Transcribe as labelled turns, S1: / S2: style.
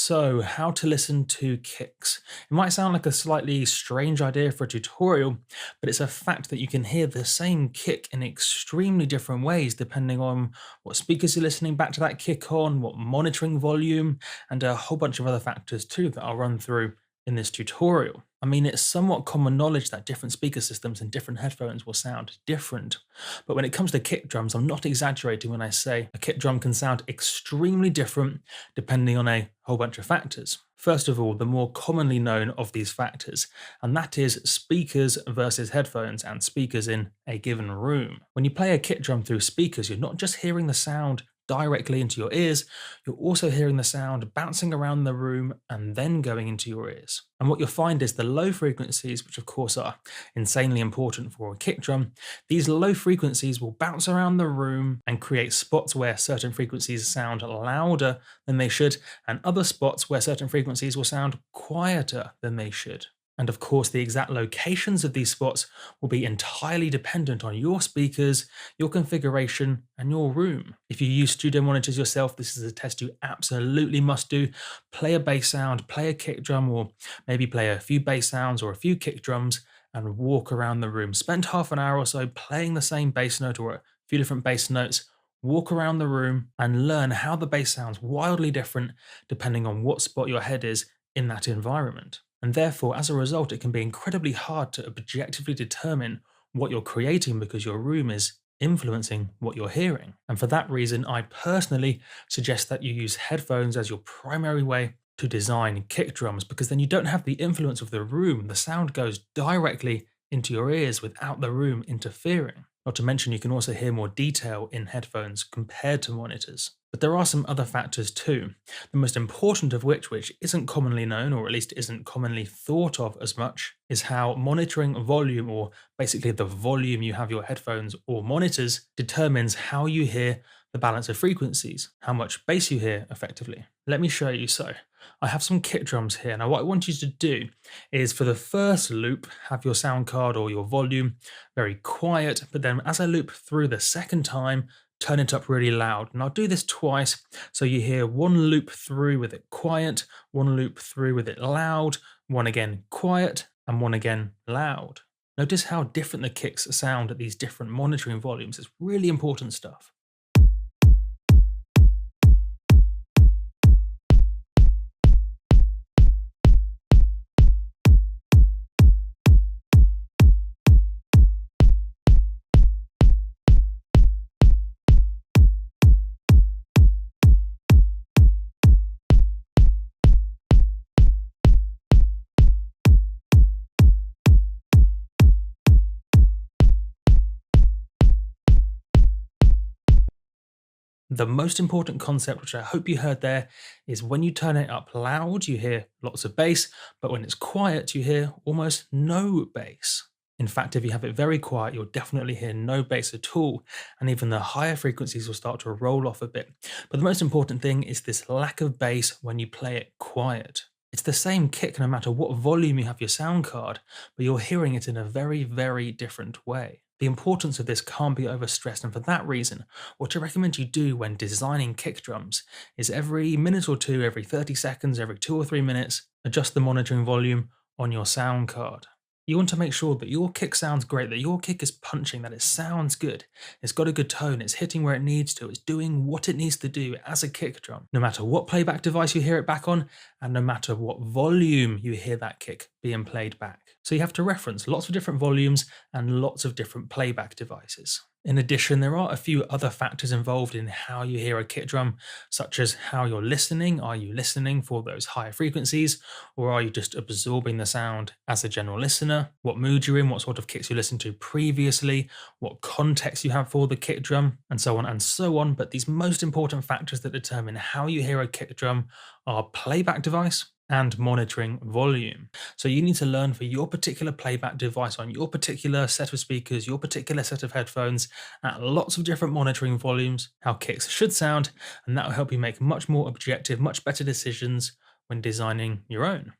S1: So, how to listen to kicks. It might sound like a slightly strange idea for a tutorial, but it's a fact that you can hear the same kick in extremely different ways depending on what speakers you're listening back to that kick on, what monitoring volume, and a whole bunch of other factors too that I'll run through in this tutorial. I mean, it's somewhat common knowledge that different speaker systems and different headphones will sound different. But when it comes to kick drums, I'm not exaggerating when I say a kick drum can sound extremely different depending on a whole bunch of factors. First of all, the more commonly known of these factors, and that is speakers versus headphones and speakers in a given room. When you play a kick drum through speakers, you're not just hearing the sound directly into your ears, you're also hearing the sound bouncing around the room and then going into your ears. And what you'll find is the low frequencies, which of course are insanely important for a kick drum, these low frequencies will bounce around the room and create spots where certain frequencies sound louder than they should, and other spots where certain frequencies will sound quieter than they should. And of course, the exact locations of these spots will be entirely dependent on your speakers, your configuration, and your room. If you use studio monitors yourself, this is a test you absolutely must do. Play a bass sound, play a kick drum, or maybe play a few bass sounds or a few kick drums and walk around the room. Spend half an hour or so playing the same bass note or a few different bass notes. Walk around the room and learn how the bass sounds wildly different depending on what spot your head is in that environment. And therefore, as a result, it can be incredibly hard to objectively determine what you're creating because your room is influencing what you're hearing. And for that reason, I personally suggest that you use headphones as your primary way to design kick drums, because then you don't have the influence of the room. The sound goes directly into your ears without the room interfering. Not to mention, you can also hear more detail in headphones compared to monitors. But there are some other factors too, the most important of which isn't commonly known, or at least isn't commonly thought of as much, is how monitoring volume, or basically the volume you have your headphones or monitors, determines how you hear the balance of frequencies, how much bass you hear effectively. Let me show you. So I have some kick drums here. Now what I want you to do is, for the first loop, have your sound card or your volume very quiet, but then as I loop through the second time, turn it up really loud. And I'll do this twice, so you hear one loop through with it quiet, one loop through with it loud, one again quiet, and one again loud. Notice how different the kicks sound at these different monitoring volumes. It's really important stuff. The most important concept, which I hope you heard there, is when you turn it up loud, you hear lots of bass, but when it's quiet, you hear almost no bass. In fact, if you have it very quiet, you'll definitely hear no bass at all, and even the higher frequencies will start to roll off a bit. But the most important thing is this lack of bass when you play it quiet. It's the same kick no matter what volume you have your sound card, but you're hearing it in a very, very different way. The importance of this can't be overstressed, and for that reason, what I recommend you do when designing kick drums is every minute or two, every 30 seconds, every 2 or 3 minutes, adjust the monitoring volume on your sound card. You want to make sure that your kick sounds great, that your kick is punching, that it sounds good, it's got a good tone, it's hitting where it needs to, it's doing what it needs to do as a kick drum, no matter what playback device you hear it back on, and no matter what volume you hear that kick being played back. So you have to reference lots of different volumes and lots of different playback devices. In addition, there are a few other factors involved in how you hear a kick drum, such as how you're listening. Are you listening for those higher frequencies, or are you just absorbing the sound as a general listener? What mood you're in, what sort of kicks you listened to previously, what context you have for the kick drum, and so on and so on. But these most important factors that determine how you hear a kick drum are playback device and monitoring volume. So you need to learn for your particular playback device on your particular set of speakers, your particular set of headphones, at lots of different monitoring volumes, how kicks should sound, and that will help you make much more objective, much better decisions when designing your own.